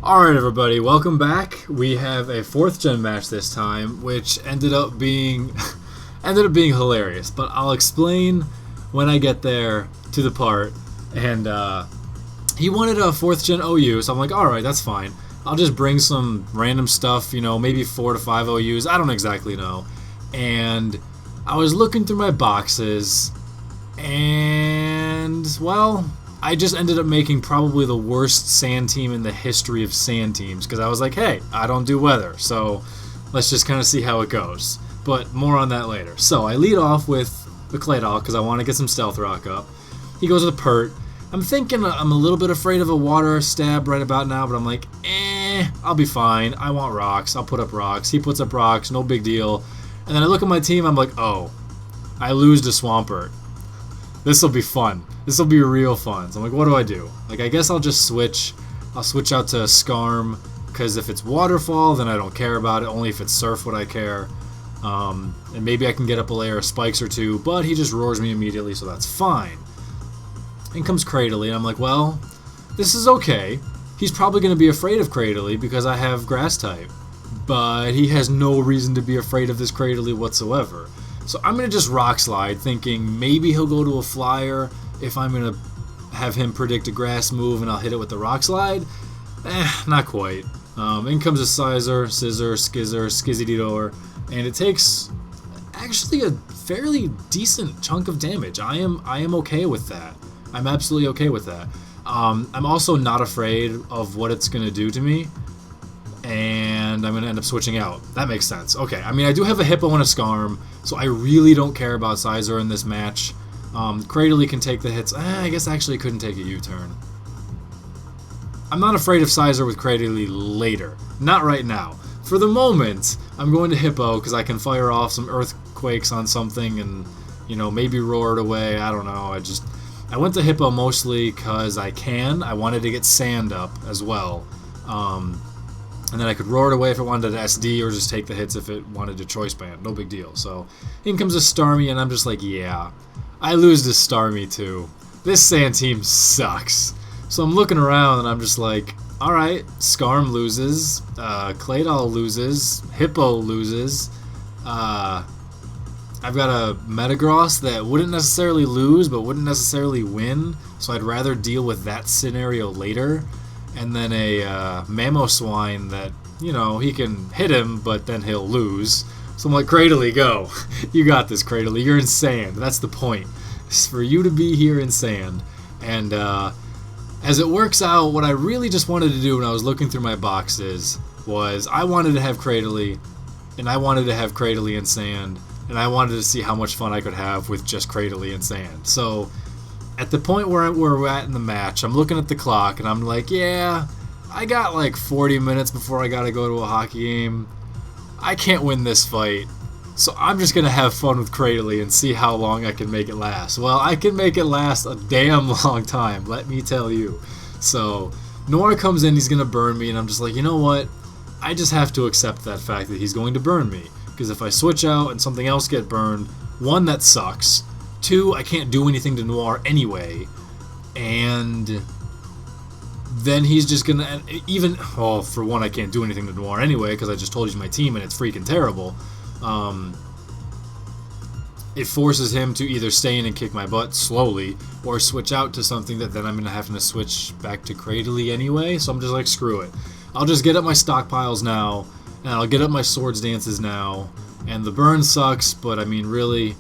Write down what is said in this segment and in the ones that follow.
Alright everybody, welcome back. We have a 4th gen match this time, which ended up being hilarious, but I'll explain when I get there to the part. And he wanted a 4th gen OU, so I'm like, alright, that's fine. I'll just bring some random stuff, you know, maybe 4 to 5 OUs, I don't exactly know. And I was looking through my boxes, and, well, I just ended up making probably the worst sand team in the history of sand teams, because I was like, hey, I don't do weather, so let's just kind of see how it goes. But more on that later. So I lead off with the Cradily, because I want to get some stealth rock up. He goes with the Pert. I'm thinking I'm a little bit afraid of a water stab right about now, but I'm like, I'll be fine. I want rocks. I'll put up rocks. He puts up rocks, no big deal. And then I look at my team, I'm like, oh, I lose to Swampert. This will be fun. This will be real fun. So I'm like, what do I do? Like, I guess I'll just switch. I'll switch out to Scarm, because if it's Waterfall, then I don't care about it. Only if it's Surf would I care. And maybe I can get up a layer of spikes or two, but he just roars me immediately, so that's fine. In comes Cradily, and I'm like, well, this is okay. He's probably going to be afraid of Cradily because I have Grass type. But he has no reason to be afraid of this Cradily whatsoever. So I'm going to just Rock Slide, thinking maybe he'll go to a Flyer if I'm going to have him predict a Grass move and I'll hit it with the Rock Slide. Not quite. In comes a Scissor, Skizzer, Skizzy-Door, and it takes actually a fairly decent chunk of damage. I am okay with that. I'm absolutely okay with that. I'm also not afraid of what it's going to do to me, and I'm going to end up switching out. That makes sense. Okay, I mean, I do have a Hippo and a Scarm, so I really don't care about Scizor in this match. Cradily can take the hits. I guess actually couldn't take a U-turn. I'm not afraid of Scizor with Cradily later. Not right now. For the moment, I'm going to Hippo because I can fire off some Earthquakes on something and, you know, maybe roar it away. I don't know. I went to Hippo mostly because I can. I wanted to get Sand up as well. And then I could roar it away if it wanted to SD or just take the hits if it wanted to Choice Band. No big deal. So in comes a Starmie, and I'm just like, yeah, I lose to Starmie too. This sand team sucks. So I'm looking around, and I'm just like, alright, Scarm loses, Cladily loses, Hippo loses, I've got a Metagross that wouldn't necessarily lose, but wouldn't necessarily win, so I'd rather deal with that scenario later. And then a Mamoswine that, you know, he can hit him, but then he'll lose. So I'm like, Cradily, go. You got this, Cradily. You're in sand. That's the point. It's for you to be here in sand. And as it works out, what I really just wanted to do when I was looking through my boxes was I wanted to have Cradily, and I wanted to have Cradily in sand, and I wanted to see how much fun I could have with just Cradily in sand. So at the point where we're at in the match, I'm looking at the clock, and I'm like, yeah, I got like 40 minutes before I gotta go to a hockey game. I can't win this fight, so I'm just gonna have fun with Cradily and see how long I can make it last. Well, I can make it last a damn long time, let me tell you. So Noir comes in, he's gonna burn me, and I'm just like, you know what? I just have to accept that fact that he's going to burn me, because if I switch out and something else get burned, one, that sucks. 2, I can't do anything to Noir anyway, and then he's just gonna for 1, I can't do anything to Noir anyway because I just told you my team and it's freaking terrible. It forces him to either stay in and kick my butt slowly or switch out to something that then I'm gonna have to switch back to Cradily anyway. So I'm just like, screw it. I'll just get up my stockpiles now, and I'll get up my Swords Dances now. And the burn sucks, but I mean, really,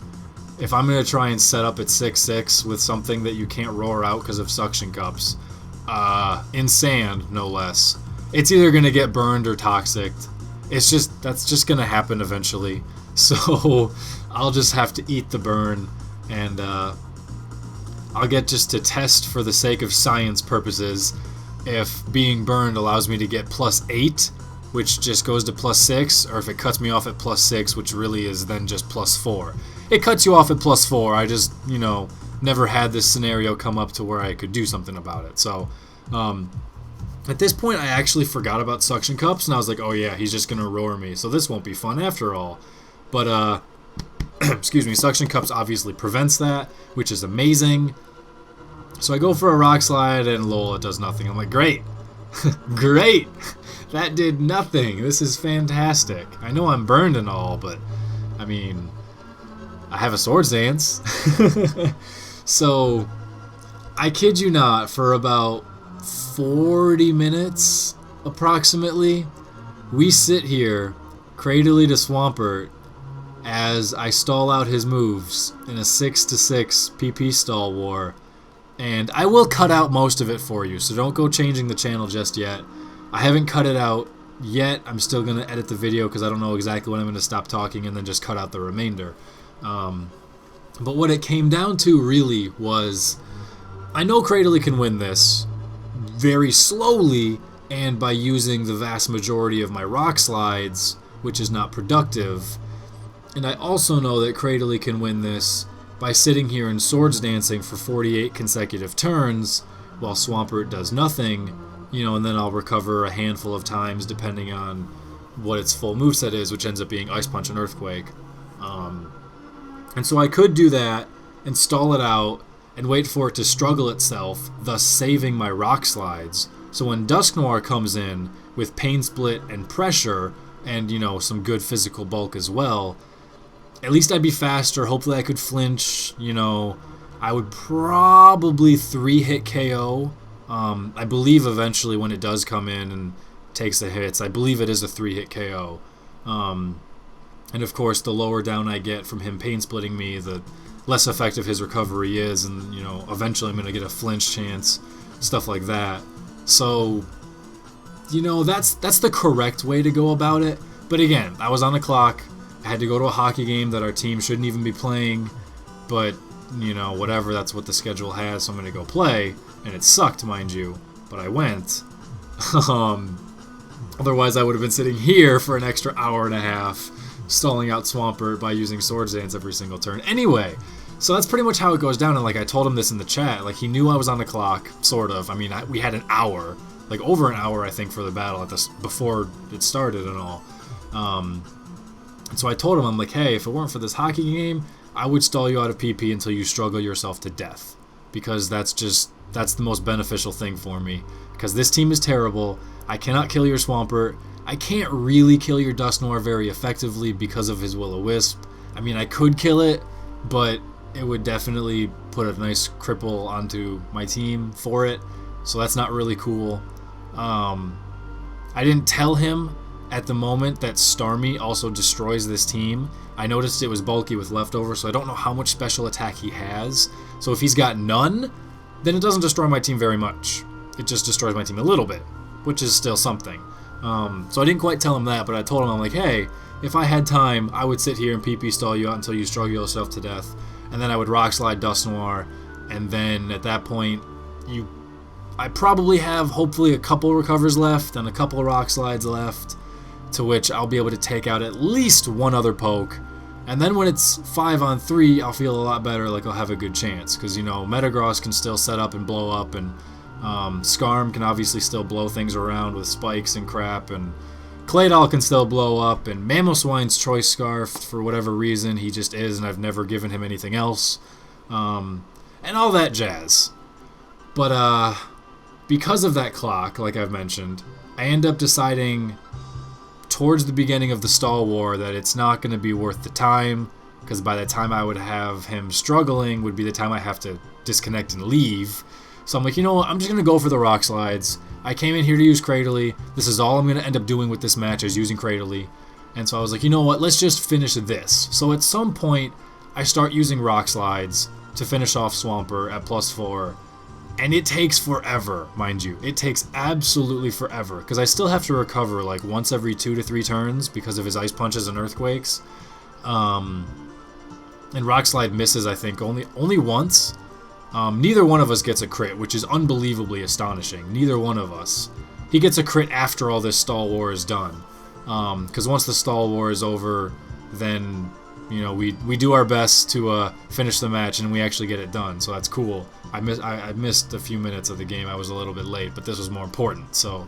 if I'm going to try and set up at 6-6 with something that you can't roar out because of suction cups, in sand, no less, it's either going to get burned or toxic. That's just going to happen eventually. So I'll just have to eat the burn, and I'll get just to test for the sake of science purposes if being burned allows me to get +8, which just goes to +6, or if it cuts me off at +6, which really is then just +4. It cuts you off at +4. I just, you know, never had this scenario come up to where I could do something about it. So, at this point, I actually forgot about suction cups, and I was like, oh yeah, he's just gonna roar me, so this won't be fun after all. But, excuse me, suction cups obviously prevents that, which is amazing. So I go for a Rock Slide, and lol, it does nothing. I'm like, great. Great! That did nothing. This is fantastic. I know I'm burned and all, but I mean, I have a Swords Dance. So, I kid you not, for about 40 minutes, approximately, we sit here, Cradily to Swampert, as I stall out his moves in a 6-6 PP stall war. And I will cut out most of it for you, so don't go changing the channel just yet. I haven't cut it out yet. I'm still going to edit the video because I don't know exactly when I'm going to stop talking and then just cut out the remainder. But what it came down to really was, I know Cradily can win this very slowly and by using the vast majority of my rock slides, which is not productive. And I also know that Cradily can win this by sitting here and Swords Dancing for 48 consecutive turns while Swampert does nothing, and then I'll recover a handful of times depending on what its full moveset is, which ends up being Ice Punch and Earthquake. And so I could do that and stall it out and wait for it to struggle itself, thus saving my rock slides. So when Dusk Noir comes in with Pain Split and Pressure and, some good physical bulk as well, at least I'd be faster. Hopefully I could flinch. I would probably 3-hit KO. I believe eventually when it does come in and takes the hits, I believe it is a 3-hit KO. And of course, the lower down I get from him pain splitting me, the less effective his recovery is, and eventually I'm going to get a flinch chance, stuff like that. So, that's the correct way to go about it. But again, I was on the clock. I had to go to a hockey game that our team shouldn't even be playing, but whatever, that's what the schedule has, so I'm going to go play, and it sucked, mind you, but I went. Otherwise I would have been sitting here for an extra hour and a half, stalling out Swampert by using Swords Dance every single turn. Anyway, so that's pretty much how it goes down, and I told him this in the chat, he knew I was on the clock, sort of. I mean, we had an hour, over an hour, I think, for the battle before it started and all. And so I told him, I'm like, hey, if it weren't for this hockey game, I would stall you out of PP until you struggle yourself to death. Because that's the most beneficial thing for me. Because this team is terrible. I cannot kill your Swampert. I can't really kill your Dusk Noir very effectively because of his Will-O-Wisp. I mean, I could kill it, but it would definitely put a nice cripple onto my team for it. So that's not really cool. I didn't tell him at the moment that Starmie also destroys this team. I noticed it was bulky with leftover, so I don't know how much special attack he has. So if he's got none, then it doesn't destroy my team very much. It just destroys my team a little bit, which is still something. So I didn't quite tell him that, but I told him, I'm like, hey, if I had time, I would sit here and PP stall you out until you struggle yourself to death, and then I would Rock Slide Dusk Noir, and then at that point, I probably have hopefully a couple recovers left and a couple Rock Slides left, to which I'll be able to take out at least one other poke. And then when it's 5-on-3, I'll feel a lot better, I'll have a good chance. Because, Metagross can still set up and blow up, and Skarm can obviously still blow things around with spikes and crap, and Claydol can still blow up, and Mamoswine's Choice Scarf, for whatever reason, he just is, and I've never given him anything else. And all that jazz. But, because of that clock, like I've mentioned, I end up deciding towards the beginning of the stall war that it's not going to be worth the time, because by the time I would have him struggling would be the time I have to disconnect and leave. So I'm like, you know what, I'm just going to go for the rock slides. I came in here to use Cradily. This is all I'm going to end up doing with this match, is using Cradily. And so I was like, you know what, let's just finish this. So at some point, I start using rock slides to finish off Swampert at +4. And it takes forever, mind you. It takes absolutely forever, because I still have to recover once every 2 to 3 turns because of his Ice Punches and Earthquakes. And Rock Slide misses, I think, only once. Neither one of us gets a crit, which is unbelievably astonishing. Neither one of us. He gets a crit after all this stall war is done. Because once the stall war is over, then we do our best to finish the match, and we actually get it done. So that's cool. I missed a few minutes of the game. I was a little bit late, but this was more important. So,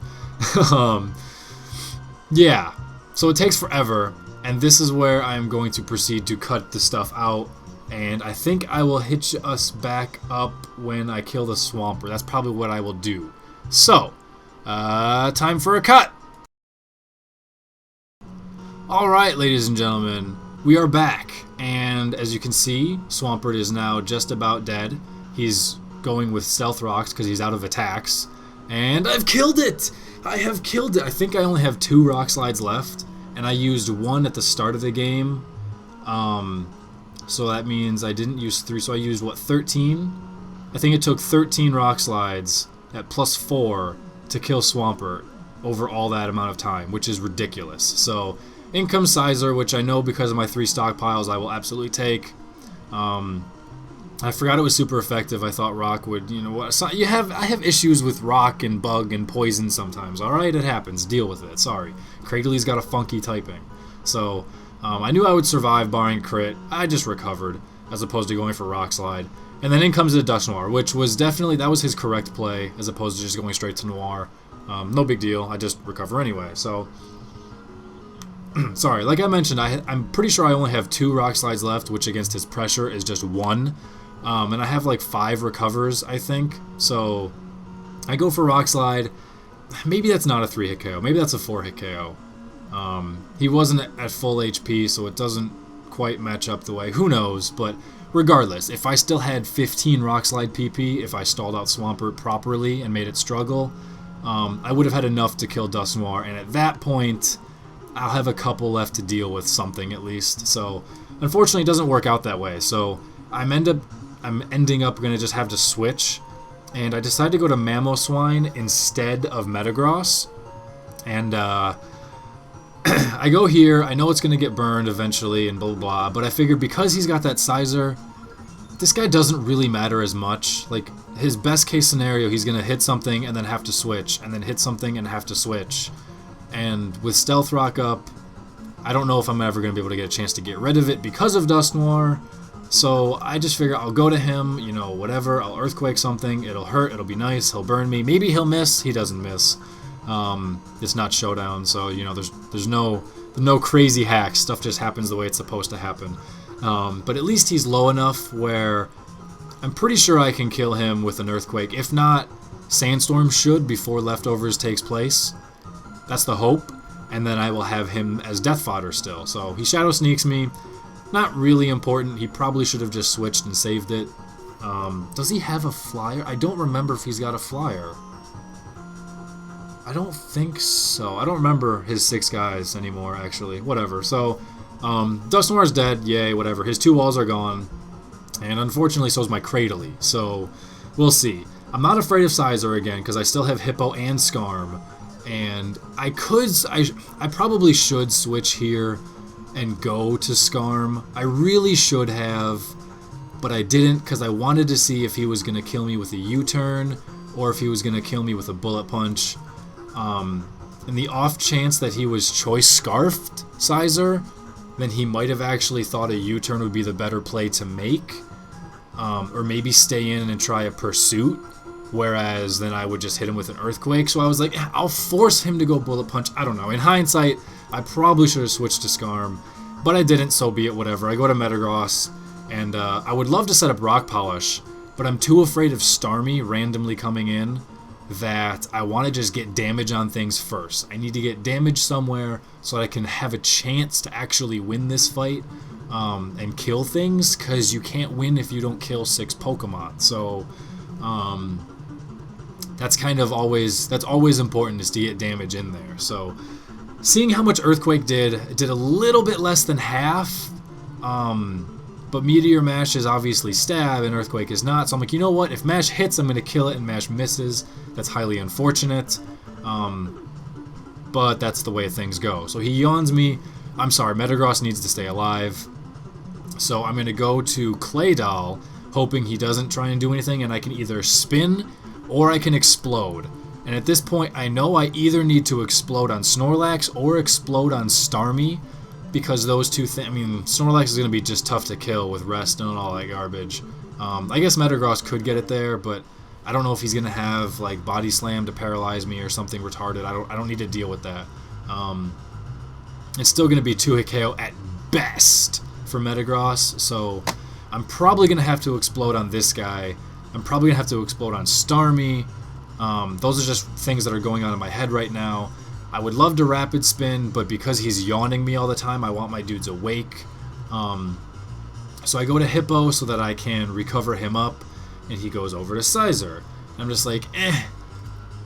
yeah. So it takes forever, and this is where I'm going to proceed to cut the stuff out. And I think I will hitch us back up when I kill the Swampert. That's probably what I will do. So, Time for a cut! Alright, ladies and gentlemen, we are back, and as you can see, Swampert is now just about dead. He's going with stealth rocks because he's out of attacks, and I've killed it! I have killed it! I think I only have 2 rock slides left, and I used 1 at the start of the game, so that means I didn't use 3, so I used, what, 13? I think it took 13 rock slides at plus 4 to kill Swampert over all that amount of time, which is ridiculous. So, in comes Sizer, which I know because of my 3 stockpiles I will absolutely take. I forgot it was super effective. I thought rock would, you know what? So I have issues with rock and bug and poison sometimes. All right, it happens. Deal with it. Sorry. Cradyly's got a funky typing, so I knew I would survive barring crit. I just recovered as opposed to going for rock slide. And then in comes the Dust Noir, which was definitely, that was his correct play as opposed to just going straight to Noir. No big deal. I just recover anyway. So. Sorry, like I mentioned, I'm pretty sure I only have 2 rock slides left, which against his pressure is just 1. And I have like 5 recovers, I think. So I go for rock slide. Maybe that's not a 3-hit KO. Maybe that's a 4-hit KO. He wasn't at full HP, so it doesn't quite match up the way. Who knows? But regardless, if I still had 15 rock slide PP, if I stalled out Swampert properly and made it struggle, I would have had enough to kill Dust Noir. And at that point, I'll have a couple left to deal with something at least. So unfortunately, it doesn't work out that way. So I'm ending up going to just have to switch, and I decided to go to Mamoswine instead of Metagross. And I go here. I know it's going to get burned eventually and blah blah blah, but I figured because he's got that Sizer, this guy doesn't really matter as much. Like, his best case scenario, he's going to hit something and then have to switch, and then hit something and have to switch. And with Stealth Rock up, I don't know if I'm ever going to be able to get a chance to get rid of it because of Dust Noir. So I just figure I'll go to him, you know, whatever. I'll Earthquake something. It'll hurt. It'll be nice. He'll burn me. Maybe he'll miss. He doesn't miss. It's not Showdown, so, you know, there's no crazy hacks. Stuff just happens the way it's supposed to happen. But at least he's low enough where I'm pretty sure I can kill him with an Earthquake. If not, Sandstorm should before Leftovers takes place. That's the hope, and then I will have him as death fodder still. So he Shadow Sneaks me. Not really important. He probably should have just switched and saved it. Does he have a flyer? I don't remember if he's got a flyer. I don't think so. I don't remember his 6 guys anymore, actually. Whatever. So, Dust Noir's dead. Yay, whatever. His 2 walls are gone. And unfortunately, so is my Cradily. So, we'll see. I'm not afraid of Sizer again, because I still have Hippo and Scarm. And I probably should switch here and go to Scarm. I really should have, but I didn't because I wanted to see if he was going to kill me with a U-turn or if he was going to kill me with a bullet punch. In the off chance that he was choice scarfed Sizer, then he might have actually thought a U-turn would be the better play to make, or maybe stay in and try a pursuit. Whereas then I would just hit him with an Earthquake. So I was like, I'll force him to go Bullet Punch. I don't know. In hindsight, I probably should have switched to Scarm. But I didn't, so be it, whatever. I go to Metagross. And I would love to set up Rock Polish. But I'm too afraid of Starmie randomly coming in that I want to just get damage on things first. I need to get damage somewhere so that I can have a chance to actually win this fight. And kill things. Because you can't win if you don't kill 6 Pokemon. So... that's kind of always important, is to get damage in there. So seeing how much Earthquake did a little bit less than half, but Meteor Mash is obviously stab and Earthquake is not. So I'm like, you know what, if Mash hits, I'm going to kill it, and Mash misses. That's highly unfortunate, but that's the way things go. So he yawns me. I'm sorry, Metagross needs to stay alive. So I'm going to go to Claydol, hoping he doesn't try and do anything, and I can either spin or I can explode. And at this point, I know I either need to explode on Snorlax or explode on Starmie, because those two things, I mean, Snorlax is going to be just tough to kill with rest and all that garbage. I guess Metagross could get it there, but I don't know if he's going to have like Body Slam to paralyze me or something retarded. I don't need to deal with that. It's still going to be 2-hit KO at best for Metagross, so I'm probably going to have to explode on this guy. I'm probably going to have to explode on Starmie. Those are just things that are going on in my head right now. I would love to rapid spin, but because he's yawning me all the time, I want my dudes awake. So I go to Hippo so that I can recover him up, and he goes over to Sizer. And I'm just like,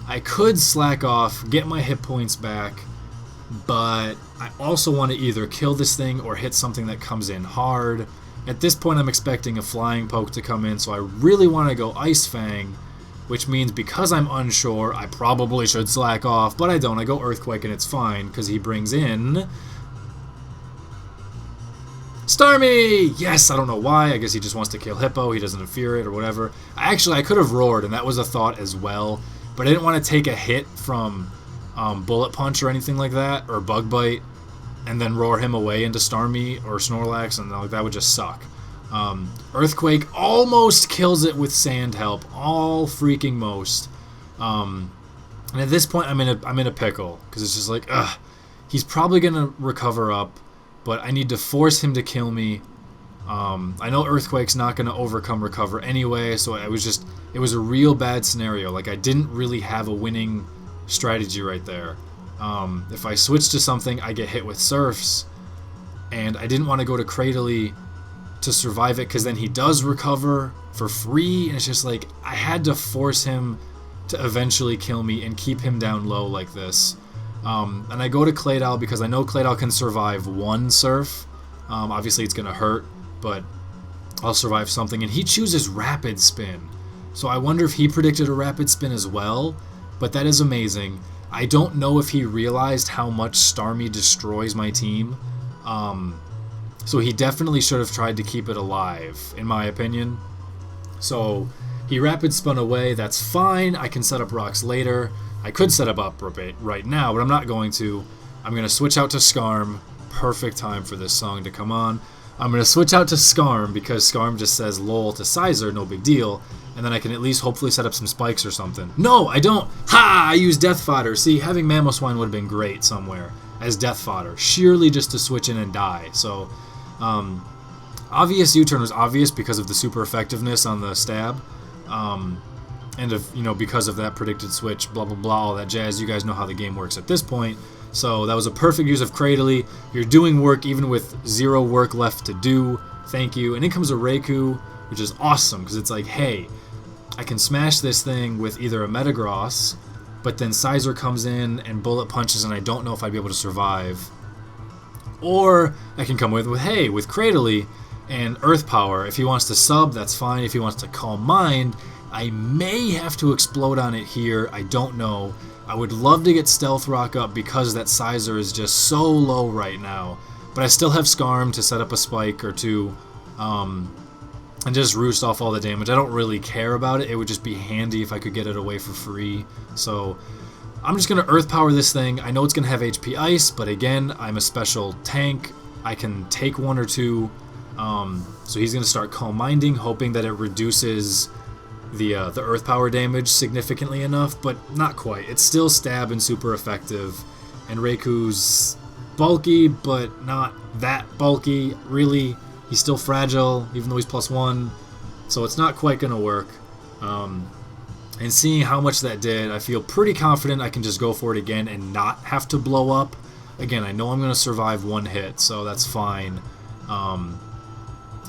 I could slack off, get my hit points back, but I also want to either kill this thing or hit something that comes in hard. At this point, I'm expecting a flying poke to come in, so I really want to go Ice Fang, which means because I'm unsure, I probably should slack off, but I don't. I go Earthquake and it's fine, because he brings in Starmie! Yes, I don't know why. I guess he just wants to kill Hippo. He doesn't fear it or whatever. Actually, I could have roared, and that was a thought as well, but I didn't want to take a hit from Bullet Punch or anything like that, or Bug Bite, and then roar him away into Starmie or Snorlax, and that would just suck. Earthquake almost kills it with Sand Help, all freaking most. And at this point, I'm in a pickle, because it's just like, he's probably gonna recover up, but I need to force him to kill me. I know Earthquake's not gonna overcome recover anyway, so it was a real bad scenario. Like, I didn't really have a winning strategy right there. If I switch to something, I get hit with Surfs, and I didn't want to go to Cradily to survive it, because then he does recover for free, and it's just like, I had to force him to eventually kill me and keep him down low like this. And I go to Claydol because I know Claydol can survive one Surf. Obviously it's gonna hurt, but I'll survive something, and he chooses Rapid Spin. So I wonder if he predicted a Rapid Spin as well, but that is amazing. I don't know if he realized how much Starmie destroys my team. So he definitely should have tried to keep it alive, in my opinion. So he Rapid Spun away, that's fine. I can set up rocks later. I could set up right now, but I'm not going to. I'm going to switch out to Scarm. Perfect time for this song to come on. I'm going to switch out to Scarm because Scarm just says lol to Sizer, no big deal. And then I can at least hopefully set up some spikes or something. No, I don't. Ha! I use Death Fodder. See, having Mamoswine would have been great somewhere as Death Fodder. Sheerly just to switch in and die. So, obvious U-turn was obvious because of the super effectiveness on the stab. And because of that predicted switch, blah, blah, blah, all that jazz. You guys know how the game works at this point. So that was a perfect use of Cradily. You're doing work even with zero work left to do. Thank you. And in comes a Raikou, which is awesome because it's like, hey, I can smash this thing with either a Metagross, but then Sizer comes in and Bullet Punches and I don't know if I'd be able to survive. Or I can come with Cradily and Earth Power. If he wants to sub, that's fine. If he wants to Calm Mind, I may have to explode on it here. I don't know. I would love to get Stealth Rock up because that Sizer is just so low right now. But I still have Scarm to set up a spike or two and just roost off all the damage. I don't really care about it. It would just be handy if I could get it away for free. So I'm just going to Earth Power this thing. I know it's going to have HP Ice, but again, I'm a special tank. I can take one or two. So he's going to start Calm Minding, hoping that it reduces the Earth Power damage significantly enough, but not quite. It's still stab and super effective, and Raikou's bulky, but not that bulky, really. He's still fragile, even though he's +1, so it's not quite going to work. And seeing how much that did, I feel pretty confident I can just go for it again and not have to blow up. Again, I know I'm going to survive one hit, so that's fine.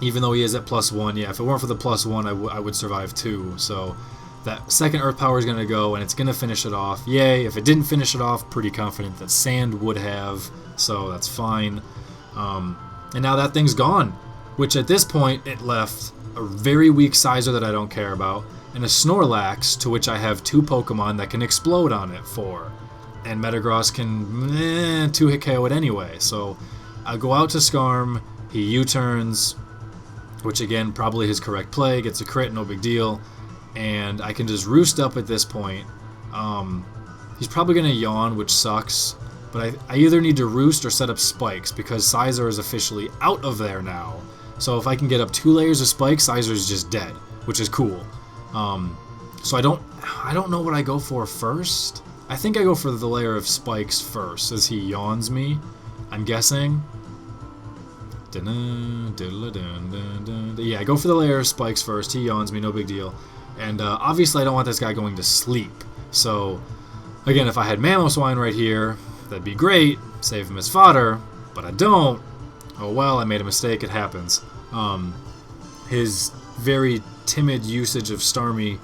Even though he is at +1, yeah, if it weren't for the +1, I would survive 2. So that second Earth Power is going to go, and it's going to finish it off. Yay. If it didn't finish it off, pretty confident that Sand would have, so that's fine. And now that thing's gone, which at this point, it left a very weak Sizer that I don't care about, and a Snorlax, to which I have 2 Pokemon that can explode on it for. And Metagross can 2-hit KO it anyway. So I go out to Scarm, he U-turns, which again, probably his correct play, gets a crit, no big deal, and I can just roost up at this point. He's probably going to yawn, which sucks, but I either need to roost or set up spikes, because Sizer is officially out of there now. So if I can get up 2 layers of spikes, Sizer is just dead, which is cool. So I don't know what I go for first. I think I go for the layer of spikes first, as he yawns me, I'm guessing. Yeah, I go for the layer of spikes first. He yawns me, no big deal. And obviously I don't want this guy going to sleep. So, again, if I had Mamoswine right here, that'd be great. Save him as fodder, but I don't. Oh well, I made a mistake. It happens. His very timid usage of Starmie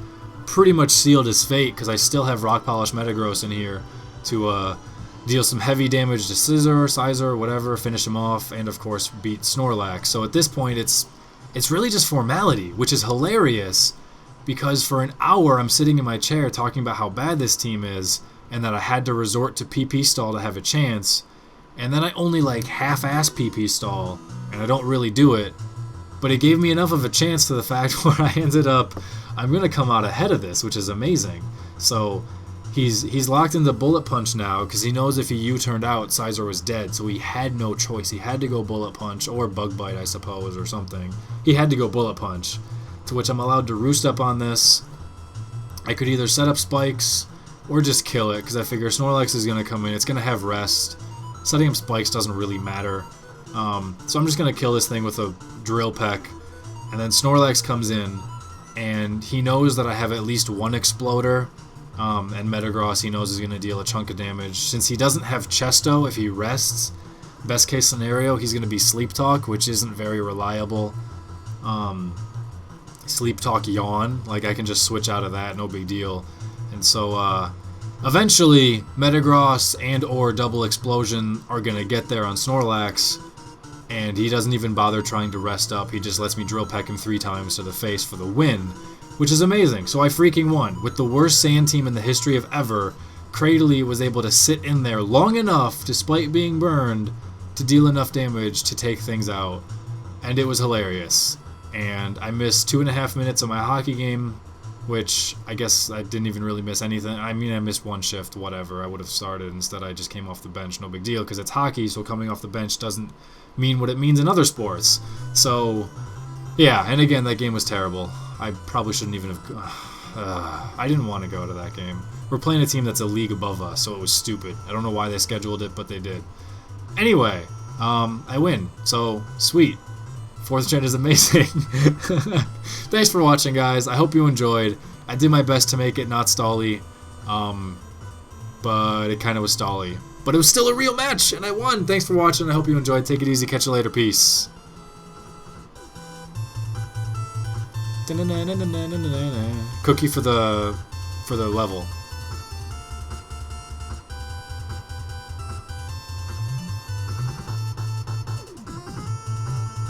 pretty much sealed his fate, because I still have Rock Polish Metagross in here to deal some heavy damage to Sizer, whatever, finish him off, and of course beat Snorlax. So at this point, it's really just formality, which is hilarious, because for an hour I'm sitting in my chair talking about how bad this team is, and that I had to resort to PP stall to have a chance, and then I only like half-ass PP stall, and I don't really do it, but it gave me enough of a chance to the fact where I ended up, I'm going to come out ahead of this, which is amazing. So he's locked into Bullet Punch now, because he knows if he U-turned out, Sizer was dead, so he had no choice. He had to go Bullet Punch, or Bug Bite, I suppose, or something. He had to go Bullet Punch, to which I'm allowed to roost up on this. I could either set up spikes, or just kill it, because I figure Snorlax is going to come in. It's going to have rest. Setting up spikes doesn't really matter. So I'm just going to kill this thing with a Drill Peck, and then Snorlax comes in, and he knows that I have at least one Exploder, and Metagross he knows is going to deal a chunk of damage. Since he doesn't have Chesto, if he rests, best case scenario, he's going to be Sleep Talk, which isn't very reliable. Sleep Talk Yawn, like I can just switch out of that, no big deal. And so, eventually, Metagross and or Double Explosion are going to get there on Snorlax, and he doesn't even bother trying to rest up. He just lets me Drill Peck him 3 times to the face for the win, which is amazing. So I freaking won. With the worst Sand team in the history of ever, Cradily was able to sit in there long enough, despite being burned, to deal enough damage to take things out, and it was hilarious. And I missed 2.5 minutes of my hockey game, which I guess I didn't even really miss anything. I mean, I missed one shift, whatever. I would have started. Instead, I just came off the bench. No big deal, because it's hockey, so coming off the bench doesn't mean what it means in other sports. So, yeah, and again, that game was terrible. I probably shouldn't even have... I didn't want to go to that game. We're playing a team that's a league above us, so it was stupid. I don't know why they scheduled it, but they did. Anyway, I win. So, sweet. 4th gen is amazing. Thanks for watching, guys. I hope you enjoyed. I did my best to make it not stally, but it kind of was stally. But it was still a real match, and I won. Thanks for watching. I hope you enjoyed. Take it easy. Catch you later. Peace. Cookie for the level.